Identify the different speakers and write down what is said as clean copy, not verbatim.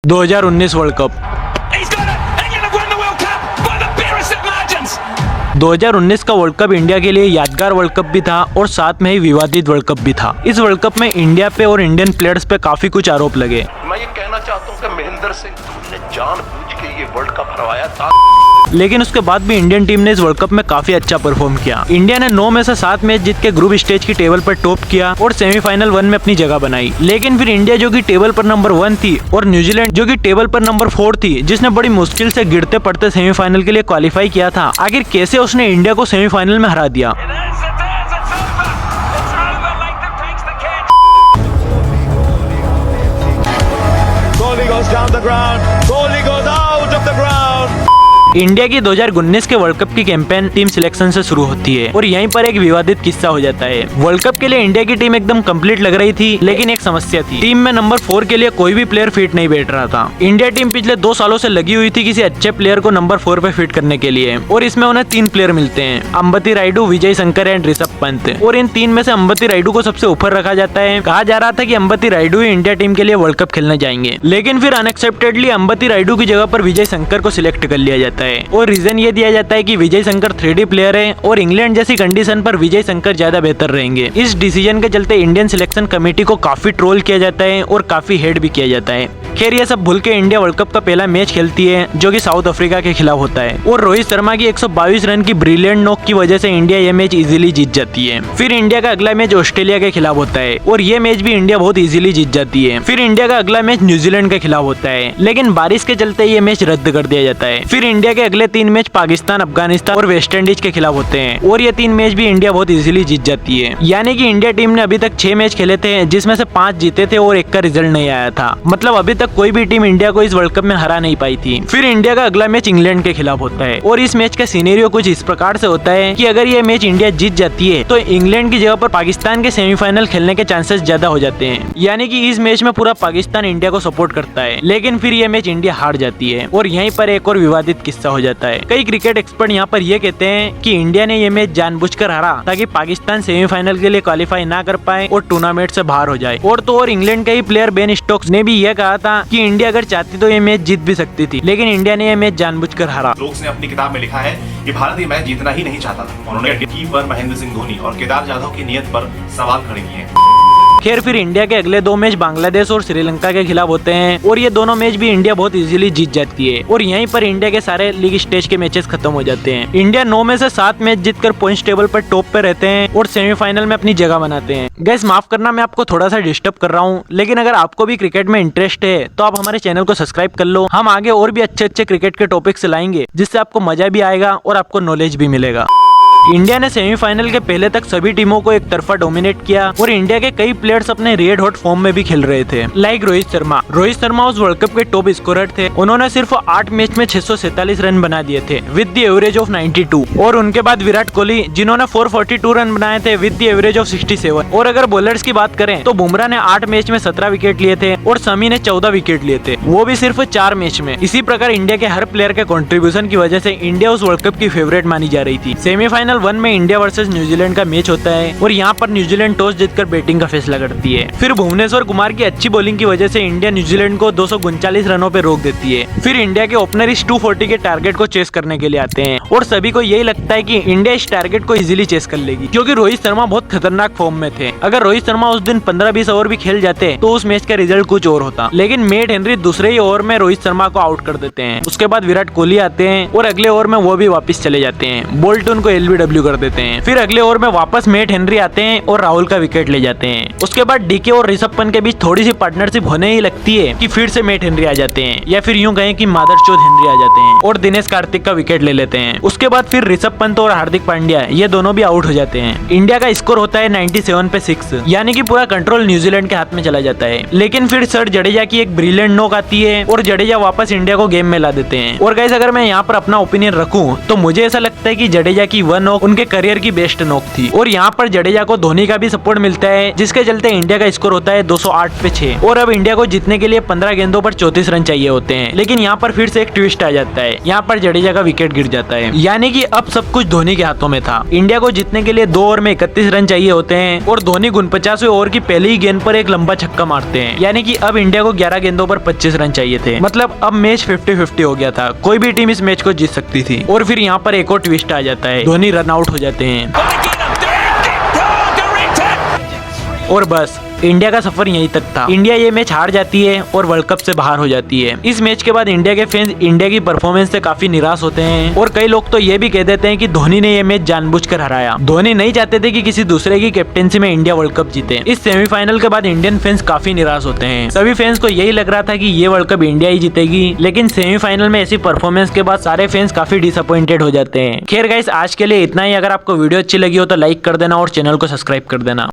Speaker 1: 2019 world cup. 2019 का world cup India के लिए यादगार वर्ल्ड कप भी था और साथ में ही विवादित वर्ल्ड कप भी था। इस वर्ल्ड कप में इंडिया पे और इंडियन प्लेयर्स पे काफी कुछ आरोप लगे।
Speaker 2: मैं ये कहना चाहता हूँ कि महेंद्र सिंह धोनी ने जानबूझ के ये वर्ल्ड कप हरवाया था,
Speaker 1: लेकिन उसके बाद भी इंडियन टीम ने इस वर्ल्ड कप में काफी अच्छा परफॉर्म किया। इंडिया ने 9 में से 7 मैच जीत के ग्रुप स्टेज की टेबल पर टॉप किया और सेमीफाइनल 1 में अपनी जगह बनाई। लेकिन फिर इंडिया जो कि टेबल पर नंबर 1 थी और न्यूजीलैंड जो कि टेबल पर नंबर 4 थी, जिसने बड़ी मुश्किल से गिरते पड़ते सेमीफाइनल के लिए क्वालिफाई किया था, आखिर कैसे उसने इंडिया को सेमीफाइनल में हरा दिया। इंडिया की 2019 के वर्ल्ड कप की कैंपेन टीम सिलेक्शन से शुरू होती है और यहीं पर एक विवादित किस्सा हो जाता है। वर्ल्ड कप के लिए इंडिया की टीम एकदम कंप्लीट लग रही थी, लेकिन एक समस्या थी। टीम में नंबर 4 के लिए कोई भी प्लेयर फिट नहीं बैठ रहा था। इंडिया टीम पिछले 2 सालों से लगी हुई थी किसी अच्छे प्लेयर को नंबर 4 पे फिट करने के लिए, और इसमें उन्हें 3 प्लेयर मिलते हैं, अंबती रायडू, विजय शंकर एंड ऋषभ पंत। और इन 3 में से अंबती रायडू को सबसे ऊपर रखा जाता है। कहा जा रहा था कि अंबती रायडू ही इंडिया टीम के लिए वर्ल्ड कप खेलने जाएंगे, लेकिन फिर अनएक्सेप्टेडली अंबती रायडू की जगह पर विजय शंकर को सिलेक्ट कर लिया जाता है। और रीजन ये दिया जाता है कि विजय शंकर 3D प्लेयर है और इंग्लैंड जैसी कंडीशन पर विजय शंकर ज्यादा बेहतर रहेंगे। इस डिसीजन के चलते इंडियन सिलेक्शन कमेटी को काफी ट्रोल किया जाता है और काफी हेट भी किया जाता है। खैर ये सब भूल के इंडिया वर्ल्ड कप का पहला मैच खेलती है, जो कि साउथ अफ्रीका के खिलाफ होता है, और रोहित शर्मा की 122 रन की ब्रिलियंट नॉक की वजह से इंडिया ये मैच इजीली जीत जाती है। फिर इंडिया का अगला मैच ऑस्ट्रेलिया के खिलाफ होता है और ये मैच भी इंडिया बहुत इजीली जीत जाती है। फिर इंडिया का अगला मैच न्यूजीलैंड के खिलाफ होता है, लेकिन बारिश के चलते ये मैच रद्द कर दिया जाता है। फिर इंडिया के अगले 3 मैच पाकिस्तान, अफगानिस्तान और वेस्ट इंडीज के खिलाफ होते हैं और ये 3 मैच भी इंडिया बहुत इजीली जीत जाती है। यानी कि इंडिया टीम ने अभी तक 6 मैच खेले थे, जिसमें से 5 जीते थे और 1 का रिजल्ट नहीं आया था। मतलब अभी तक कोई भी टीम इंडिया को इस वर्ल्ड कप में हरा नहीं पाई थी। फिर इंडिया का अगला मैच इंग्लैंड के खिलाफ होता है और इस मैच का सिनेरियो कुछ इस प्रकार से होता है कि अगर ये मैच इंडिया जीत जाती है तो इंग्लैंड की जगह पर पाकिस्तान के सेमीफाइनल खेलने के चांसेस ज्यादा हो जाते हैं। यानी कि इस मैच में पूरा पाकिस्तान इंडिया को सपोर्ट करता है, लेकिन फिर ये मैच इंडिया हार जाती है और यहीं पर एक और विवादित किस्सा हो जाता है। कई क्रिकेट एक्सपर्ट यहाँ पर ये कहते हैं कि इंडिया ने ये मैच जानबूझकर हारा ताकि पाकिस्तान सेमीफाइनल के लिए क्वालिफाई ना कर पाए और टूर्नामेंट से बाहर हो जाए। और इंग्लैंड के ही प्लेयर बेन स्टोक्स ने भी यह कहा था कि इंडिया अगर चाहती तो ये मैच जीत भी सकती थी, लेकिन इंडिया ने यह मैच जानबूझकर हारा।
Speaker 3: स्टोक्स ने अपनी किताब में लिखा है कि भारत ये मैच जीतना ही नहीं चाहता था। उन्होंने कीपर महेंद्र सिंह धोनी और केदार जाधव की नीयत पर सवाल खड़े किए।
Speaker 1: खैर फिर इंडिया के अगले 2 मैच बांग्लादेश और श्रीलंका के खिलाफ होते हैं और ये दोनों मैच भी इंडिया बहुत इजीली जीत जाती है और यहीं पर इंडिया के सारे लीग स्टेज के मैचेस खत्म हो जाते हैं। इंडिया 9 में से 7 मैच जीतकर पॉइंट्स टेबल पर टॉप पे रहते हैं और सेमीफाइनल में अपनी जगह बनाते हैं। गाइस माफ करना मैं आपको थोड़ा सा डिस्टर्ब कर रहा हूँ, लेकिन अगर आपको भी क्रिकेट में इंटरेस्ट है तो आप हमारे चैनल को सब्सक्राइब कर लो। हम आगे और भी अच्छे क्रिकेट के टॉपिक्स लाएंगे, जिससे आपको मजा भी आएगा और आपको नॉलेज भी मिलेगा। इंडिया ने सेमीफाइनल के पहले तक सभी टीमों को एक तरफा डोमिनेट किया और इंडिया के कई प्लेयर्स अपने रेड हॉट फॉर्म में भी खेल रहे थे, लाइक रोहित शर्मा। रोहित शर्मा उस वर्ल्ड कप के टॉप स्कोरर थे। उन्होंने सिर्फ 8 मैच में 647 रन बना दिए थे विद द एवरेज ऑफ 92। और उनके बाद विराट कोहली, जिन्होंने 442 रन बनाए थे विद द एवरेज ऑफ 67। और अगर बॉलर्स की बात करें तो बुमराह ने 8 मैच में 17 विकेट लिए थे और शमी ने 14 विकेट लिए थे, वो भी सिर्फ 4 मैच में। इसी प्रकार इंडिया के हर प्लेयर के कॉन्ट्रीब्यूशन की वजह से इंडिया उस वर्ल्ड कप की फेवरेट मानी जा रही थी। सेमीफाइनल 1 में इंडिया वर्सेस न्यूजीलैंड का मैच होता है और यहाँ पर न्यूजीलैंड टॉस जीतकर बैटिंग का फैसला करती है। फिर भुवनेश्वर कुमार की अच्छी बॉलिंग की वजह से इंडिया न्यूजीलैंड को 239 रनों पे रोक देती है। फिर इंडिया के ओपनर इस 240 के टारगेट को चेस करने के लिए आते हैं और सभी को यही लगता है कि इंडिया इस टारगेट को इजीली चेस कर लेगी, क्योंकि रोहित शर्मा बहुत खतरनाक फॉर्म में थे। अगर रोहित शर्मा उस दिन 15-20 ओवर भी खेल जाते तो उस मैच का रिजल्ट कुछ और होता, लेकिन मैट हेनरी दूसरे ही ओवर में रोहित शर्मा को आउट कर देते हैं। उसके बाद विराट कोहली आते हैं और अगले ओवर में वो भी वापस चले जाते हैं। बोल्ट उनको LBW कर देते हैं। फिर अगले ओवर में वापस मैट हेनरी आते हैं और राहुल का विकेट ले जाते हैं। उसके बाद डीके और ऋषभ पंत के बीच थोड़ी सी पार्टनरशिप होने ही लगती है कि फिर से मैट हेनरी आ जाते हैं, या फिर यूं कहें कि मादरचोद हेनरी आ जाते हैं और दिनेश कार्तिक का विकेट ले लेते हैं। उसके बाद फिर ऋषभ पंत और हार्दिक पांड्या ये दोनों भी आउट हो जाते हैं। इंडिया का स्कोर होता है 97 पे 6, यानी कि पूरा कंट्रोल न्यूजीलैंड के हाथ में चला जाता है। लेकिन फिर सर जडेजा की एक ब्रिलियंट नॉक आती है और जडेजा वापस इंडिया को गेम में ला देते हैं। और गाइस अगर मैं यहाँ पर अपना ओपिनियन रखूं तो मुझे ऐसा लगता है कि जडेजा की 1 नॉक उनके करियर की बेस्ट नॉक थी। और यहाँ पर जडेजा को धोनी का भी सपोर्ट मिलता है, जिसके चलते इंडिया का स्कोर होता है 208 पे 6। और अब इंडिया को जीतने के लिए 15 गेंदों पर 34 रन चाहिए होते हैं। लेकिन यहाँ पर फिर से एक ट्विस्ट आ जाता है, यहाँ पर जडेजा का विकेट गिर जाता है। यानी कि अब सब कुछ धोनी के हाथों में था। इंडिया को जीतने के लिए 2 ओवर में 31 रन चाहिए होते हैं और धोनी 49वें ओवर की पहली ही गेंद पर एक लंबा छक्का मारते हैं। यानी कि अब इंडिया को 11 गेंदों पर 25 रन चाहिए थे। मतलब अब मैच 50-50 हो गया था, कोई भी टीम इस मैच को जीत सकती थी। और फिर यहाँ पर एक और ट्विस्ट आ जाता है, धोनी रन आउट हो जाते हैं और बस इंडिया का सफर यहीं तक था। इंडिया ये मैच हार जाती है और वर्ल्ड कप से बाहर हो जाती है। इस मैच के बाद इंडिया के फैंस इंडिया की परफॉर्मेंस से काफी निराश होते हैं और कई लोग तो ये भी कह देते हैं कि धोनी ने ये मैच जानबूझकर हराया। धोनी नहीं चाहते थे कि किसी दूसरे की कैप्टेंसी में इंडिया वर्ल्ड कप जीते। इस सेमीफाइनल के बाद इंडियन फैंस काफी निराश होते हैं। सभी फैंस को यही लग रहा था कि ये वर्ल्ड कप इंडिया ही जीतेगी, लेकिन सेमीफाइनल में ऐसी परफॉर्मेंस के बाद सारे फैंस काफी डिसअपॉइंटेड हो जाते हैं। खैर गाइस, आज के लिए इतना ही। अगर आपको वीडियो अच्छी लगी हो तो लाइक कर देना और चैनल को सब्सक्राइब कर देना।